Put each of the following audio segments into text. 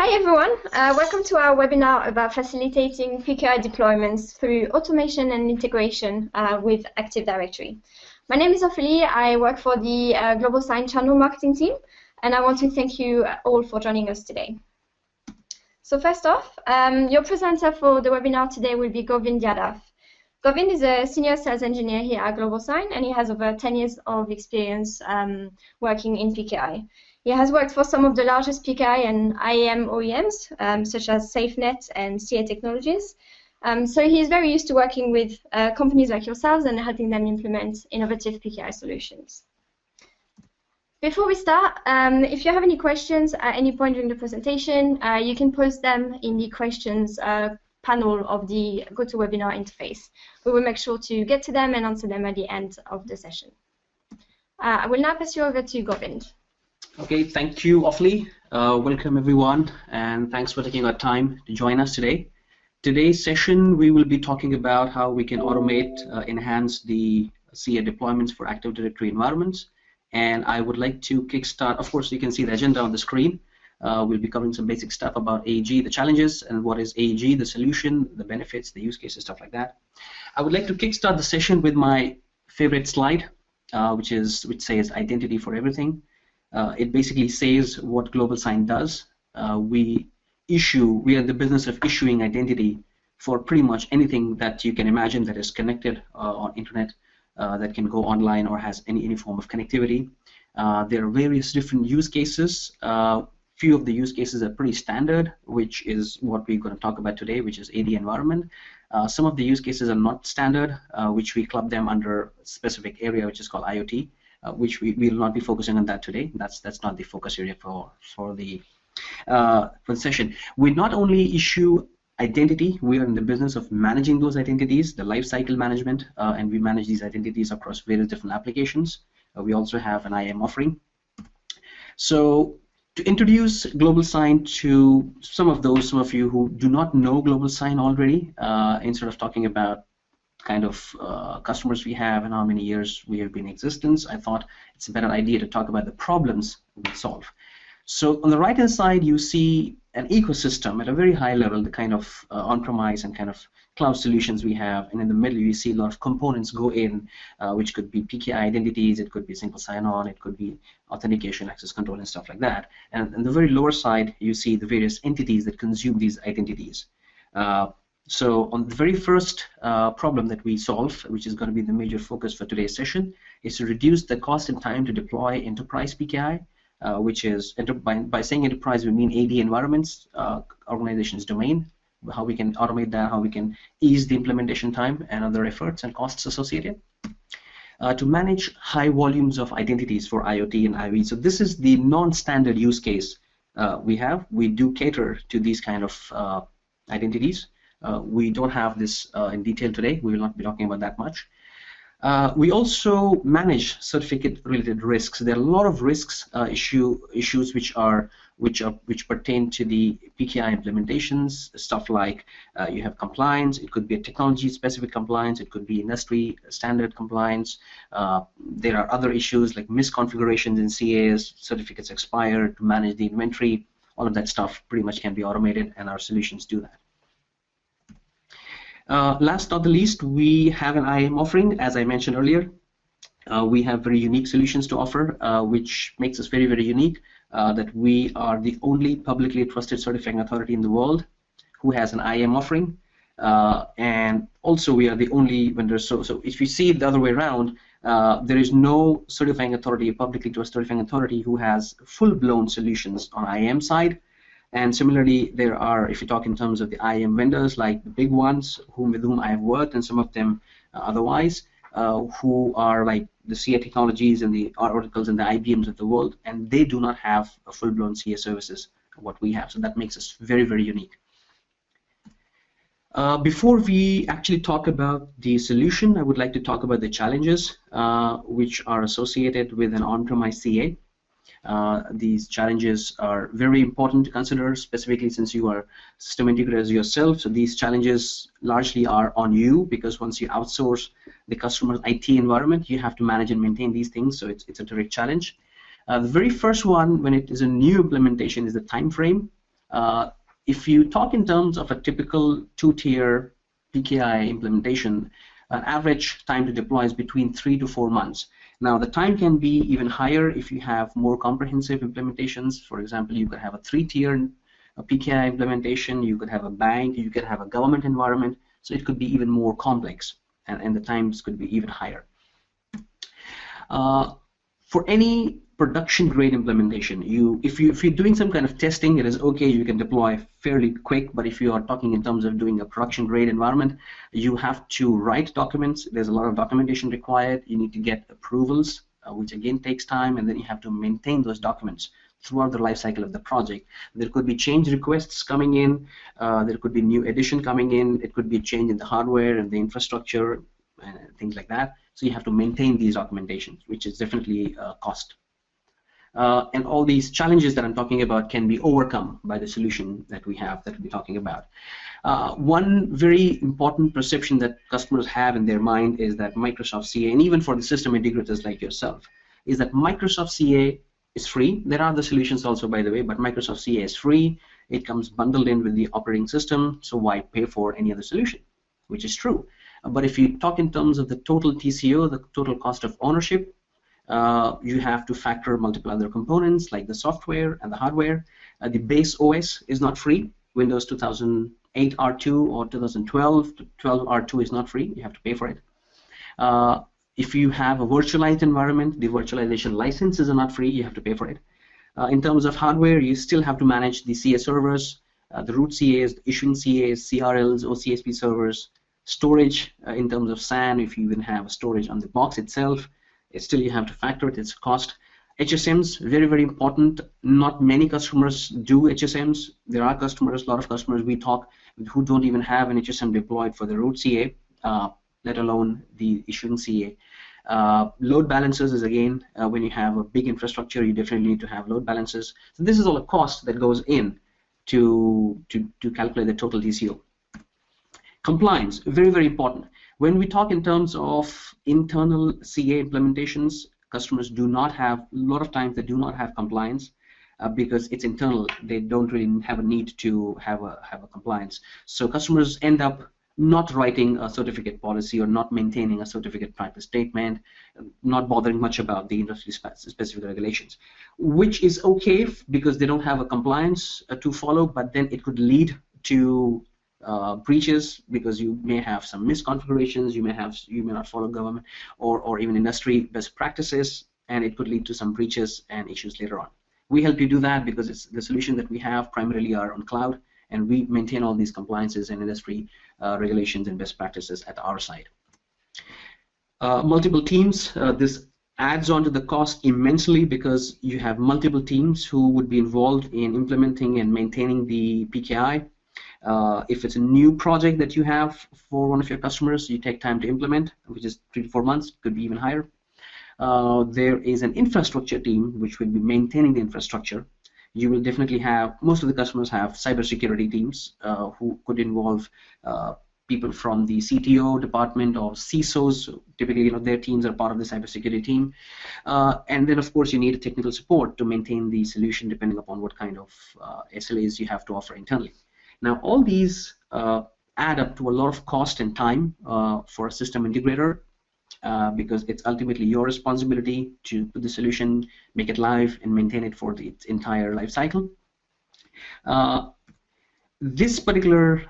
Hi everyone, welcome to our webinar about facilitating PKI deployments through automation and integration with Active Directory. My name is Ophélie, I work for the GlobalSign channel marketing team, and I want to thank you all for joining us today. So first off, your presenter for the webinar today will be Govind Yadav. Govind is a senior sales engineer here at GlobalSign, and he has over 10 years of experience working in PKI. He has worked for some of the largest PKI and IAM OEMs, such as SafeNet and CA Technologies. So he's very used to working with companies like yourselves and helping them implement innovative PKI solutions. Before we start, if you have any questions at any point during the presentation, you can post them in the questions panel of the GoToWebinar interface. We will make sure to get to them and answer them at the end of the session. I will now pass you over to Govind. Okay, thank you, Ophélie. Welcome everyone, and thanks for taking our time to join us today. Today's session, we will be talking about how we can automate, enhance the CA deployments for Active Directory environments. And I would like to kickstart, of course, you can see the agenda on the screen. We'll be covering some basic stuff about AEG, the challenges, and what is AEG, the solution, the benefits, the use cases, stuff like that. I would like to kickstart the session with my favorite slide, which says identity for everything. It basically says what GlobalSign does. We are in the business of issuing identity for pretty much anything that you can imagine that is connected on internet, that can go online or has any form of connectivity. There are various different use cases. Few of the use cases are pretty standard, which is what we're going to talk about today, which is AD environment. Some of the use cases are not standard, which we club them under a specific area, which is called IoT. Which we will not be focusing on that today. That's not the focus area for the session. We not only issue identity, we are in the business of managing those identities, the lifecycle management, and we manage these identities across various different applications. We also have an IAM offering. So to introduce GlobalSign to some of you who do not know GlobalSign already, instead of talking about kind of customers we have and how many years we have been in existence, I thought it's a better idea to talk about the problems we solve. So on the right hand side you see an ecosystem at a very high level, the kind of on-premise and kind of cloud solutions we have, and in the middle you see a lot of components go in, which could be PKI identities, it could be single sign-on, it could be authentication, access control, and stuff like that. And on the very lower side you see the various entities that consume these identities. So on the very first problem that we solve, which is going to be the major focus for today's session, is to reduce the cost and time to deploy enterprise PKI, which is, by saying enterprise, we mean AD environments, organization's domain, how we can automate that, how we can ease the implementation time and other efforts and costs associated. To manage high volumes of identities for IoT and IoE. So this is the non-standard use case we have. We do cater to these kind of identities. We don't have this in detail today. We will not be talking about that much. We also manage certificate-related risks. There are a lot of risks, issues which pertain to the PKI implementations. Stuff like you have compliance. It could be a technology-specific compliance. It could be industry standard compliance. There are other issues like misconfigurations in CAs, certificates expire. To manage the inventory, all of that stuff pretty much can be automated, and our solutions do that. Last not the least, we have an IAM offering. As I mentioned earlier, we have very unique solutions to offer, which makes us very, very unique, that we are the only publicly trusted certifying authority in the world who has an IAM offering, and also we are the only vendor. So if you see it the other way around, there is no certifying authority, a publicly trusted certifying authority who has full-blown solutions on IAM side. And similarly, there are, if you talk in terms of the IAM vendors, like the big ones with whom I have worked, and some of them otherwise, who are like the CA Technologies and the Oracles and the IBMs of the world, and they do not have a full-blown CA services what we have. So that makes us very, very unique. Before we actually talk about the solution, I would like to talk about the challenges which are associated with an on-premise CA. These challenges are very important to consider, specifically since you are system integrators yourself. So these challenges largely are on you, because once you outsource the customer's IT environment, you have to manage and maintain these things. So it's a direct challenge. The very first one, when it is a new implementation, is the time frame. If you talk in terms of a typical two-tier PKI implementation, an average time to deploy is between 3 to 4 months. Now, the time can be even higher if you have more comprehensive implementations. For example, you could have a 3-tier PKI implementation, you could have a bank, you could have a government environment, so it could be even more complex, and the times could be even higher. For any production grade implementation, if you're doing some kind of testing, it is okay, you can deploy fairly quick. But if you are talking in terms of doing a production grade environment, you have to write documents. There's a lot of documentation required. You need to get approvals, which again takes time, and then you have to maintain those documents throughout the life cycle of the project. There could be change requests coming in, there could be new addition coming in, it could be a change in the hardware and the infrastructure and things like that. So you have to maintain these documentations, which is definitely a cost. And all these challenges that I'm talking about can be overcome by the solution that we have, that we'll be talking about. One very important perception that customers have in their mind is that Microsoft CA, and even for the system integrators like yourself, is that Microsoft CA is free. There are other solutions also, by the way, but Microsoft CA is free. It comes bundled in with the operating system, so why pay for any other solution? Which is true. But if you talk in terms of the total TCO, the total cost of ownership, you have to factor multiple other components like the software and the hardware. The base OS is not free. Windows 2008 R2 or 2012 R2 is not free. You have to pay for it. If you have a virtualized environment, the virtualization licenses are not free. You have to pay for it. In terms of hardware, you still have to manage the CA servers, the root CAs, the issuing CAs, CRLs, OCSP servers, storage in terms of SAN. If you even have storage on the box itself, still you have to factor it. It's a cost. HSMs, very, very important. Not many customers do HSMs. There are customers, a lot of customers we talk with who don't even have an HSM deployed for the root CA, let alone the issuing CA. Load balancers is again, when you have a big infrastructure, you definitely need to have load balancers. So this is all a cost that goes in to calculate the total TCO. Compliance, very, very important. When we talk in terms of internal CA implementations, customers do not have, a lot of times they do not have compliance because it's internal. They don't really have a need to have a compliance. So customers end up not writing a certificate policy or not maintaining a certificate practice statement, not bothering much about the industry-specific regulations, which is okay because they don't have a compliance to follow, but then it could lead to breaches because you may have some misconfigurations, you may not follow government or even industry best practices, and it could lead to some breaches and issues later on. We help you do that because it's the solution that we have primarily are on cloud, and we maintain all these compliances and industry regulations and best practices at our side. Multiple teams, this adds on to the cost immensely because you have multiple teams who would be involved in implementing and maintaining the PKI. If it's a new project that you have for one of your customers, you take time to implement, which is 3 to 4 months, could be even higher. There is an infrastructure team which will be maintaining the infrastructure. You will definitely have, most of the customers have cybersecurity teams who could involve people from the CTO department or CISOs. Typically, their teams are part of the cybersecurity team. And then, of course, you need a technical support to maintain the solution depending upon what kind of SLAs you have to offer internally. Now, all these add up to a lot of cost and time for a system integrator because it's ultimately your responsibility to put the solution, make it live, and maintain it for its entire life cycle. This particular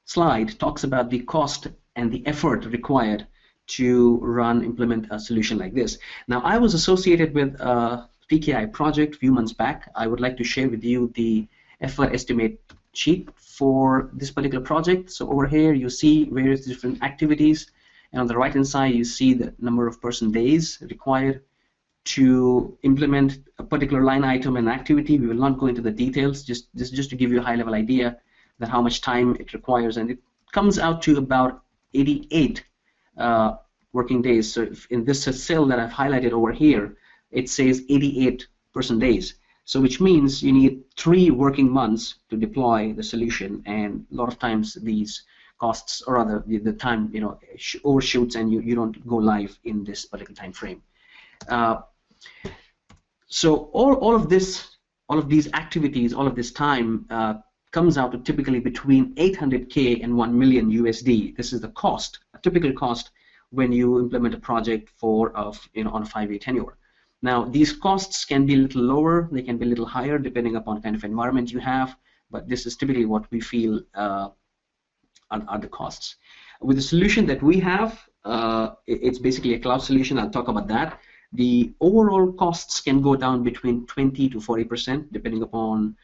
slide talks about the cost and the effort required to implement a solution like this. Now, I was associated with a PKI project a few months back. I would like to share with you the effort estimate sheet for this particular project. So over here you see various different activities, and on the right hand side you see the number of person days required to implement a particular line item and activity. We will not go into the details, just to give you a high level idea that how much time it requires, and it comes out to about 88 working days. So if in this cell that I've highlighted over here, it says 88 person days. So which means you need 3 working months to deploy the solution, and a lot of times these costs, or rather the time overshoots, and you don't go live in this particular time frame. So all of this all of these activities, all of this time comes out to typically between 800K and 1 million USD. This is the cost, a typical cost when you implement a project for on a 5-year tenure. Now, these costs can be a little lower, they can be a little higher depending upon the kind of environment you have, but this is typically what we feel are the costs. With the solution that we have, it's basically a cloud solution. I'll talk about that. The overall costs can go down between 20 to 40% depending upon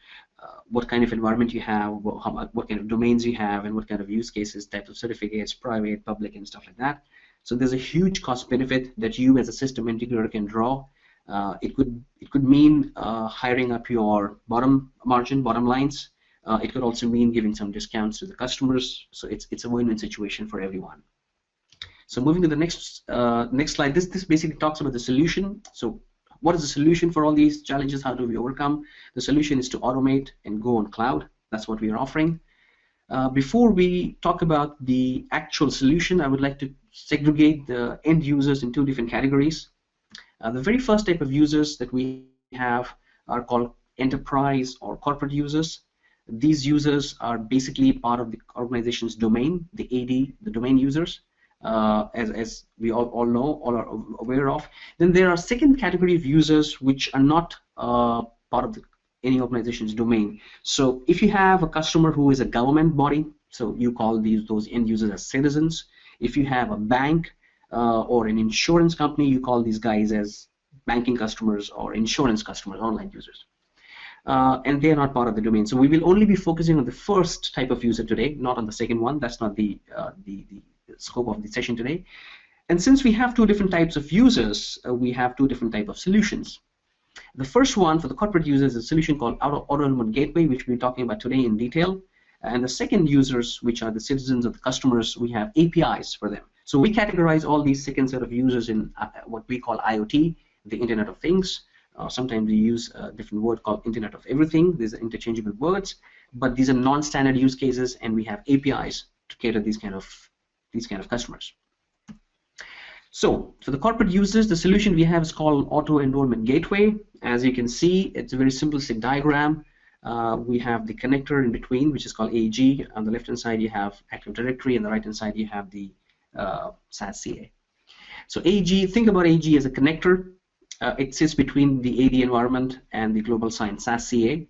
what kind of environment you have, what kind of domains you have, and what kind of use cases, types of certificates, private, public, and stuff like that. So there's a huge cost benefit that you as a system integrator can draw. It could mean hiring up your bottom lines. It could also mean giving some discounts to the customers. So it's a win-win situation for everyone. So moving to the next slide, this basically talks about the solution. So what is the solution for all these challenges? How do we overcome? The solution is to automate and go on cloud. That's what we are offering. Before we talk about the actual solution, I would like to segregate the end users in two different categories. The very first type of users that we have are called enterprise or corporate users. These users are basically part of the organization's domain, the AD, the domain users, as we all know, all are aware of. Then there are second category of users which are not part of any organization's domain. So if you have a customer who is a government body, so you call those end users as citizens. If you have a bank or an insurance company, you call these guys as banking customers or insurance customers, online users. And they are not part of the domain. So we will only be focusing on the first type of user today, not on the second one. That's not the scope of the session today. And since we have two different types of users, we have two different types of solutions. The first one for the corporate users is a solution called Auto Enrollment Gateway, which we'll be talking about today in detail. And the second users, which are the citizens of the customers, we have APIs for them. So we categorize all these second set of users in what we call IoT, the Internet of Things. Sometimes we use a different word called Internet of Everything. These are interchangeable words, but these are non-standard use cases, and we have APIs to cater these kind of customers. So for the corporate users, the solution we have is called Auto Enrollment Gateway. As you can see, it's a very simplistic diagram. We have the connector in between, which is called AEG. On the left-hand side, you have Active Directory, and the right-hand side, you have the SaaS CA. So AEG, think about AEG as a connector. It sits between the AD environment and the GlobalSign SaaS CA.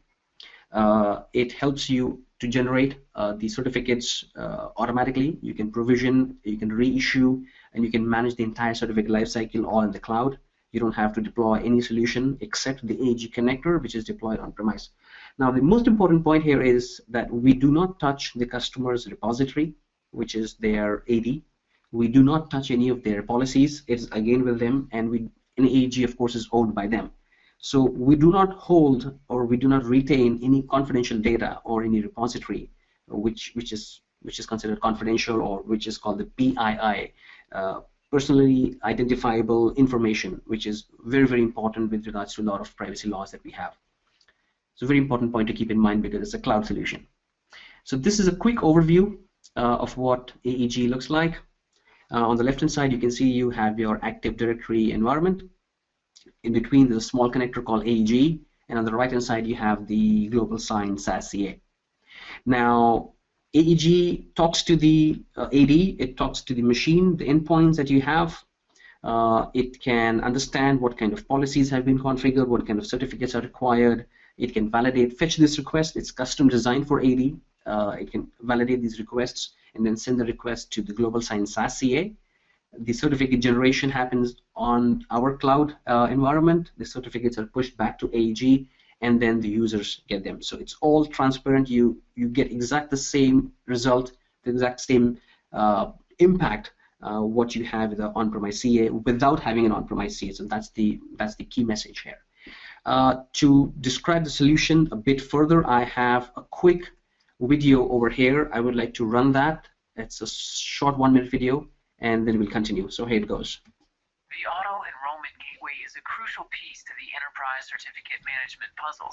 It helps you to generate the certificates automatically. You can provision, you can reissue, and you can manage the entire certificate lifecycle all in the cloud. You don't have to deploy any solution except the AEG connector, which is deployed on-premise. Now, the most important point here is that we do not touch the customer's repository, which is their AD. We do not touch any of their policies. It's again with them, and AEG, of course, is owned by them. So we do not hold or we do not retain any confidential data or any repository, which is considered confidential, or which is called the PII, personally identifiable information, which is very, very important with regards to a lot of privacy laws that we have. It's a very important point to keep in mind because it's a cloud solution. So this is a quick overview of what AEG looks like. On the left-hand side, you can see you have your Active Directory environment. In between, there's a small connector called AEG, and on the right-hand side, you have the GlobalSign SaaS CA. Now, AEG talks to the AD, it talks to the machine, the endpoints that you have. It can understand what kind of policies have been configured, what kind of certificates are required. It can fetch this request. It's custom designed for AD. It can validate these requests and then send the request to the GlobalSign SaaS CA. The certificate generation happens on our cloud environment. The certificates are pushed back to AEG, and then the users get them. So it's all transparent. You get the same result, the exact same impact what you have with the on-premise CA without having an on-premise CA. So that's the key message here. To describe the solution a bit further, I have a quick video over here. I would like to run that. It's a short 1-minute video, and then we'll continue. So here it goes. The Auto Enrollment Gateway is a crucial piece to the enterprise certificate management puzzle.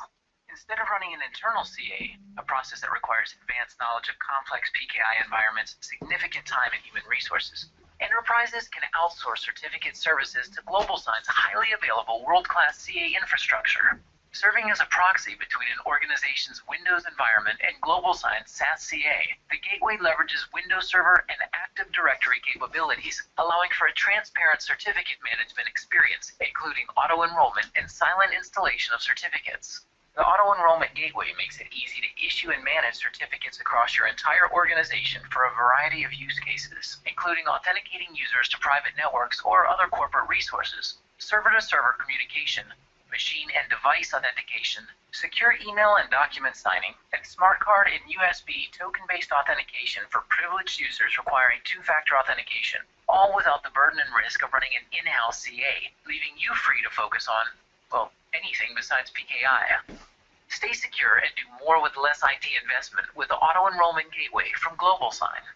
Instead of running an internal CA, a process that requires advanced knowledge of complex PKI environments, significant time and human resources, enterprises can outsource certificate services to GlobalSign's highly available world-class CA infrastructure. Serving as a proxy between an organization's Windows environment and GlobalSign's SaaS CA, the gateway leverages Windows Server and Active Directory capabilities, allowing for a transparent certificate management experience, including auto-enrollment and silent installation of certificates. The Auto Enrollment Gateway makes it easy to issue and manage certificates across your entire organization for a variety of use cases, including authenticating users to private networks or other corporate resources, server-to-server communication, machine and device authentication, secure email and document signing, and smart card and USB token-based authentication for privileged users requiring two-factor authentication, all without the burden and risk of running an in-house CA, leaving you free to focus on, well, anything besides PKI. Stay secure and do more with less IT investment with the Auto Enrollment Gateway from GlobalSign.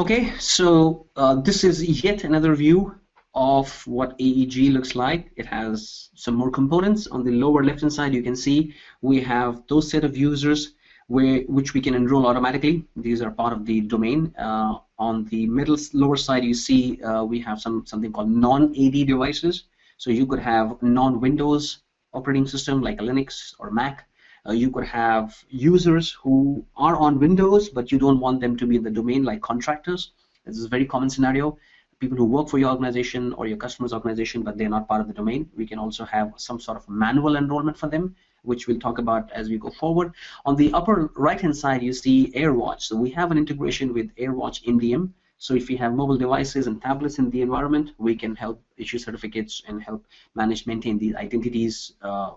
Okay, so this is yet another view of what AEG looks like. It has some more components. On the lower left hand side you can see we have those set of users which we can enroll automatically. These are part of the domain. On the lower side you see we have something called non-AD devices. So you could have non-Windows operating system like a Linux or Mac. You could have users who are on Windows but you don't want them to be in the domain, like contractors. This is a very common scenario. People who work for your organization or your customer's organization, but they're not part of the domain. We can also have some sort of manual enrollment for them, which we'll talk about as we go forward. On the upper right-hand side, you see AirWatch. So we have an integration with AirWatch MDM. So if we have mobile devices and tablets in the environment, we can help issue certificates and help maintain these identities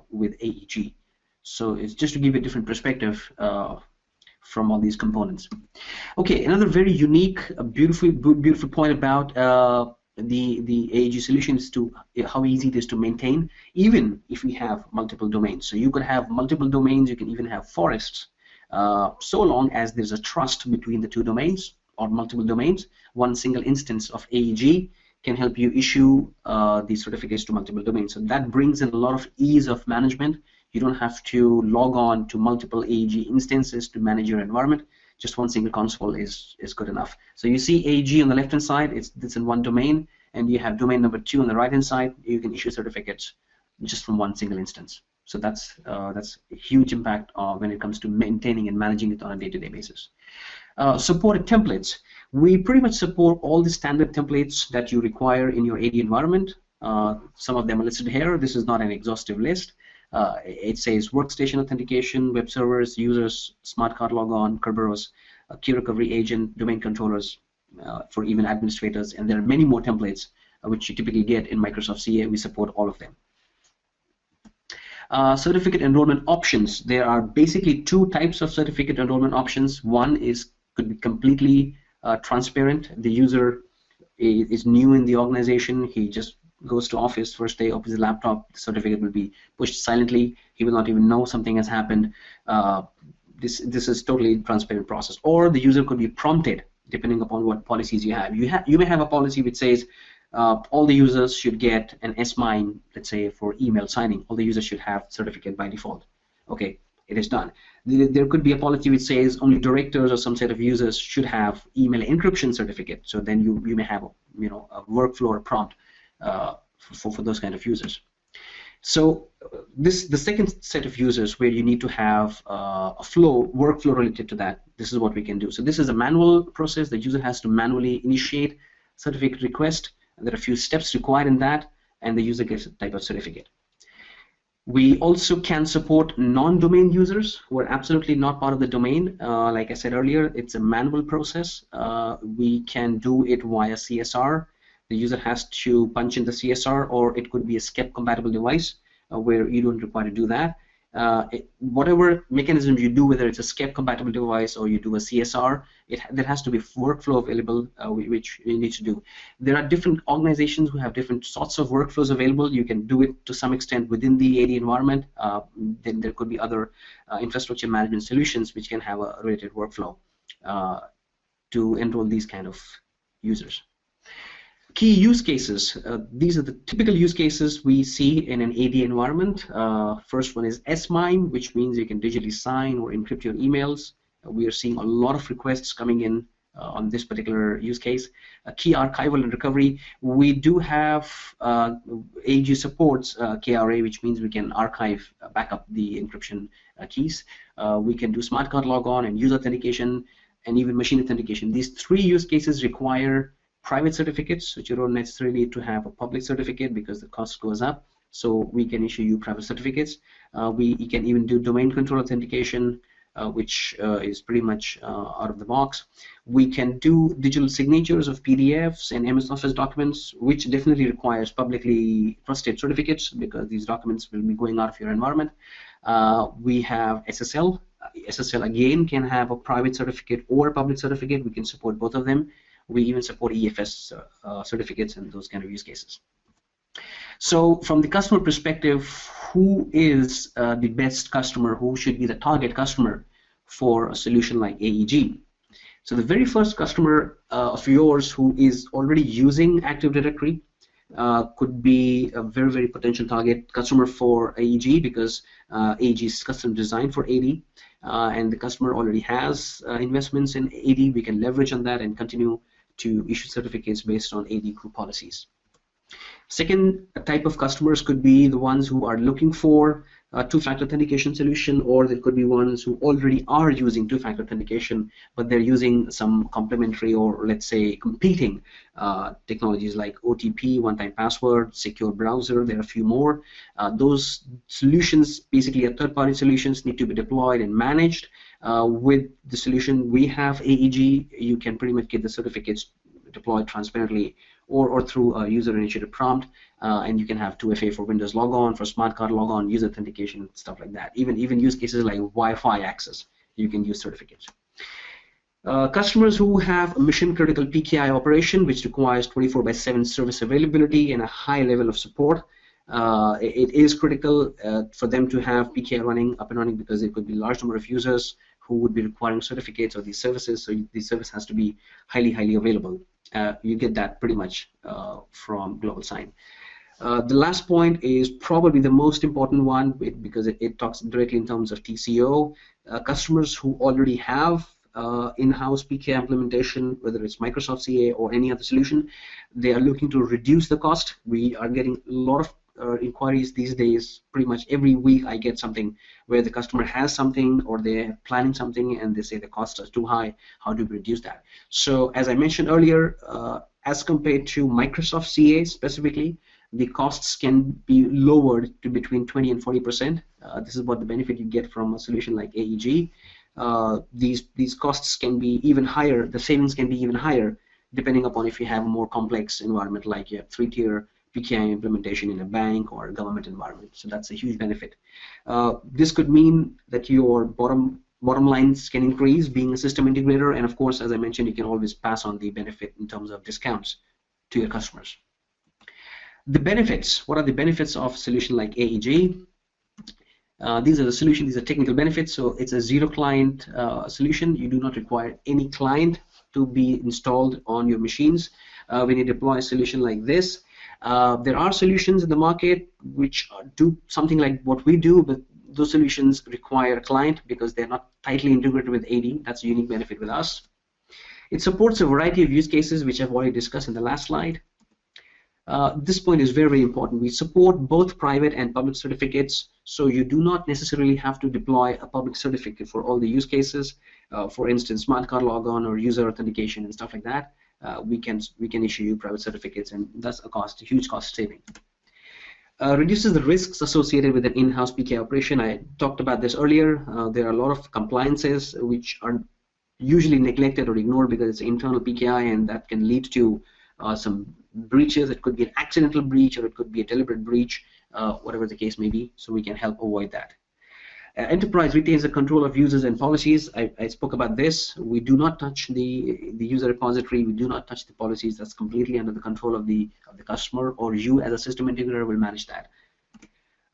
with AEG. So it's just to give you a different perspective from all these components. Okay, another very unique, beautiful point about the AEG solution is how easy it is to maintain, even if we have multiple domains. So you could have multiple domains, you can even have forests, so long as there's a trust between the two domains or multiple domains. One single instance of AEG can help you issue these certificates to multiple domains. So that brings in a lot of ease of management. You don't have to log on to multiple AEG instances to manage your environment. Just one single console is good enough. So you see AEG on the left hand side, it's in one domain, and you have domain number 2 on the right hand side. You can issue certificates just from one single instance. So that's a huge impact when it comes to maintaining and managing it on a day-to-day basis. Supported templates. We pretty much support all the standard templates that you require in your AD environment. Some of them are listed here. This is not an exhaustive list. It says workstation authentication, web servers, users, smart card logon, Kerberos, key recovery agent, domain controllers for even administrators, and there are many more templates which you typically get in Microsoft CA. We support all of them. Certificate enrollment options. There are basically two types of certificate enrollment options. One could be completely transparent. The user is new in the organization. He just goes to office, first day, opens his laptop, the certificate will be pushed silently. He will not even know something has happened. This is totally transparent process. Or the user could be prompted, depending upon what policies you have. You may have a policy which says all the users should get an S-MIME, let's say for email signing. All the users should have certificate by default. Okay, it is done. There could be a policy which says only directors or some set of users should have email encryption certificate. So then you may have a workflow or prompt for those kind of users. So the second set of users where you need to have a workflow related to that, this is what we can do. So this is a manual process. The user has to manually initiate certificate request, and there are a few steps required in that, and the user gets a type of certificate. We also can support non-domain users who are absolutely not part of the domain. Like I said earlier, it's a manual process. We can do it via CSR. The user has to punch in the CSR, or it could be a SCEP compatible device where you don't require to do that. Whatever mechanism you do, whether it's a SCEP compatible device or you do a CSR, there has to be workflow available which you need to do. There are different organizations who have different sorts of workflows available. You can do it to some extent within the AD environment. Then there could be other infrastructure management solutions which can have a related workflow to enroll these kind of users. Key use cases. These are the typical use cases we see in an AD environment. First one is S-MIME, which means you can digitally sign or encrypt your emails. We are seeing a lot of requests coming in on this particular use case. Key archival and recovery. We do have AEG supports KRA, which means we can archive, back up the encryption keys. We can do smart card logon and user authentication and even machine authentication. These three use cases require private certificates, which you don't necessarily need to have a public certificate because the cost goes up. So we can issue you private certificates. We can even do domain control authentication, which is pretty much out of the box. We can do digital signatures of PDFs and MS Office documents, which definitely requires publicly trusted certificates because these documents will be going out of your environment. We have SSL. SSL again can have a private certificate or a public certificate. We can support both of them. We even support EFS certificates and those kind of use cases. So from the customer perspective, who is the best customer? Who should be the target customer for a solution like AEG? So the very first customer of yours who is already using Active Directory could be a very, very potential target customer for AEG because AEG is custom designed for AD, and the customer already has investments in AD. We can leverage on that and continue to issue certificates based on AD group policies. Second type of customers could be the ones who are looking for a two-factor authentication solution, or there could be ones who already are using two-factor authentication, but they're using some complementary or let's say competing technologies like OTP, one-time password, secure browser. There are a few more. Those solutions, basically a third-party solutions, need to be deployed and managed. With the solution we have, AEG, you can pretty much get the certificates deployed transparently or through a user-initiated prompt, and you can have 2FA for Windows logon, for smart card logon, user authentication, stuff like that. Even use cases like Wi-Fi access, you can use certificates. Customers who have a mission-critical PKI operation, which requires 24/7 service availability and a high level of support. It is critical for them to have PKI up and running because there could be a large number of users who would be requiring certificates of these services, so the service has to be highly available. You get that pretty much from GlobalSign. The last point is probably the most important one because it talks directly in terms of TCO. Customers who already have in-house PKI implementation, whether it's Microsoft CA or any other solution, they are looking to reduce the cost. We are getting a lot of inquiries these days. Pretty much every week I get something where the customer has something or they're planning something and they say the cost is too high. How do we reduce that? So as I mentioned earlier, as compared to Microsoft CA specifically, the costs can be lowered to between 20 and 40%. This is what the benefit you get from a solution like AEG. These costs can be even higher. The savings can be even higher depending upon if you have a more complex environment, like you have 3-tier PKI implementation in a bank or a government environment. So that's a huge benefit. This could mean that your bottom lines can increase being a system integrator, and of course, as I mentioned, you can always pass on the benefit in terms of discounts to your customers. The benefits. What are the benefits of a solution like AEG? These are the solutions. These are technical benefits. So it's a zero-client solution. You do not require any client to be installed on your machines when you deploy a solution like this. There are solutions in the market which do something like what we do, but those solutions require a client because they're not tightly integrated with AD. That's a unique benefit with us. It supports a variety of use cases, which I've already discussed in the last slide. This point is very, very important. We support both private and public certificates, so you do not necessarily have to deploy a public certificate for all the use cases. For instance, smart card logon or user authentication and stuff like that. We can issue you private certificates, and that's a huge cost saving. Reduces the risks associated with an in-house PKI operation. I talked about this earlier. There are a lot of compliances which are usually neglected or ignored because it's internal PKI, and that can lead to some breaches. It could be an accidental breach or it could be a deliberate breach, whatever the case may be, so we can help avoid that. Enterprise retains the control of users and policies. I spoke about this. We do not touch the user repository. We do not touch the policies. That's completely under the control of the customer, or you as a system integrator will manage that.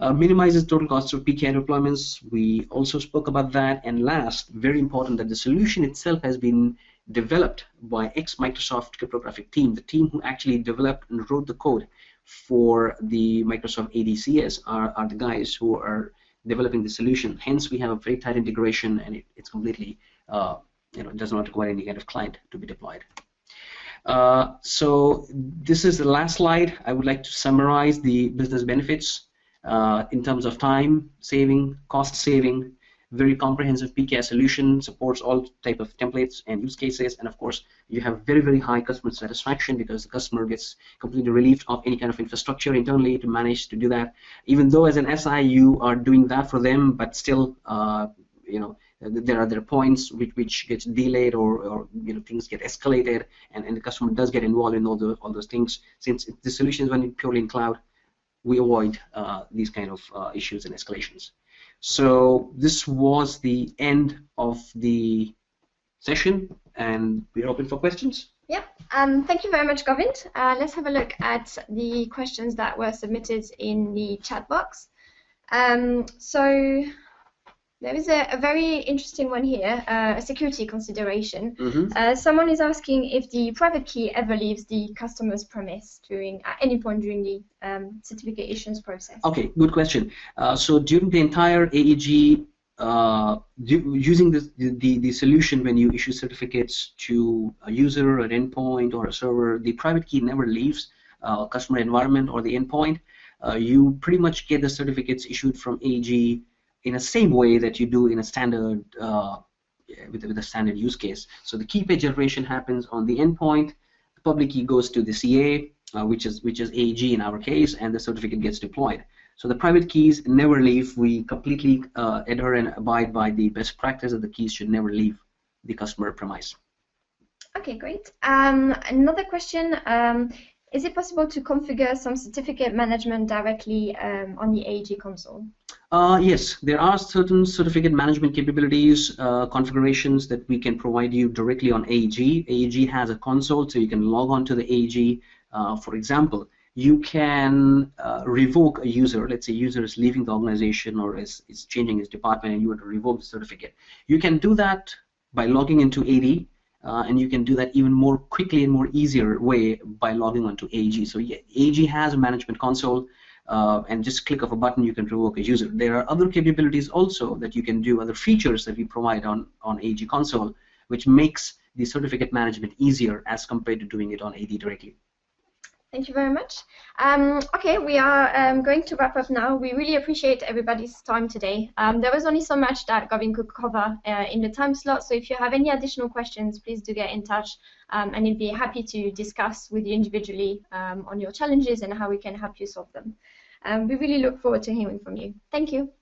Minimizes total costs of PKI deployments. We also spoke about that. And last, very important, that the solution itself has been developed by ex-Microsoft cryptographic team. The team who actually developed and wrote the code for the Microsoft ADCS are the guys who are developing the solution. Hence, we have a very tight integration, and it's completely it does not require any kind of client to be deployed. So this is the last slide. I would like to summarize the business benefits in terms of time saving, cost saving. Very comprehensive PKI solution, supports all type of templates and use cases, and of course you have very, very high customer satisfaction because the customer gets completely relieved of any kind of infrastructure internally to manage to do that. Even though as an SI you are doing that for them, but still there are points which gets delayed or things get escalated, and the customer does get involved in all those things. Since the solution is running purely in cloud, we avoid these kind of issues and escalations. So this was the end of the session, and we're open for questions. Yeah, thank you very much, Govind. Let's have a look at the questions that were submitted in the chat box. So there is a very interesting one here, a security consideration. Mm-hmm. Someone is asking if the private key ever leaves the customer's premise at any point during the certificate issuance process. Okay, good question. So during the entire AEG, using the solution when you issue certificates to a user, an endpoint, or a server, the private key never leaves customer environment or the endpoint. You pretty much get the certificates issued from AEG in the same way that you do in a standard with a standard use case. So the key page generation happens on the endpoint. The public key goes to the CA, which is AEG in our case, and the certificate gets deployed. So the private keys never leave. We completely adhere and abide by the best practice that the keys should never leave the customer premise. Okay, great. Another question. Is it possible to configure some certificate management directly on the AEG console? Yes, there are certain certificate management capabilities, configurations that we can provide you directly on AEG. AEG has a console, so you can log on to the AEG. For example, you can revoke a user. Let's say a user is leaving the organization or is changing his department, and you want to revoke the certificate. You can do that by logging into AD. And you can do that even more quickly and more easier way by logging onto AEG. So yeah, AEG has a management console, and just click of a button you can revoke a user. There are other capabilities also that you can do, other features that we provide on AEG console, which makes the certificate management easier as compared to doing it on AD directly. Thank you very much. Okay, we are going to wrap up now. We really appreciate everybody's time today. There was only so much that Govind could cover in the time slot, so if you have any additional questions, please do get in touch, and he'd be happy to discuss with you individually on your challenges and how we can help you solve them. We really look forward to hearing from you. Thank you.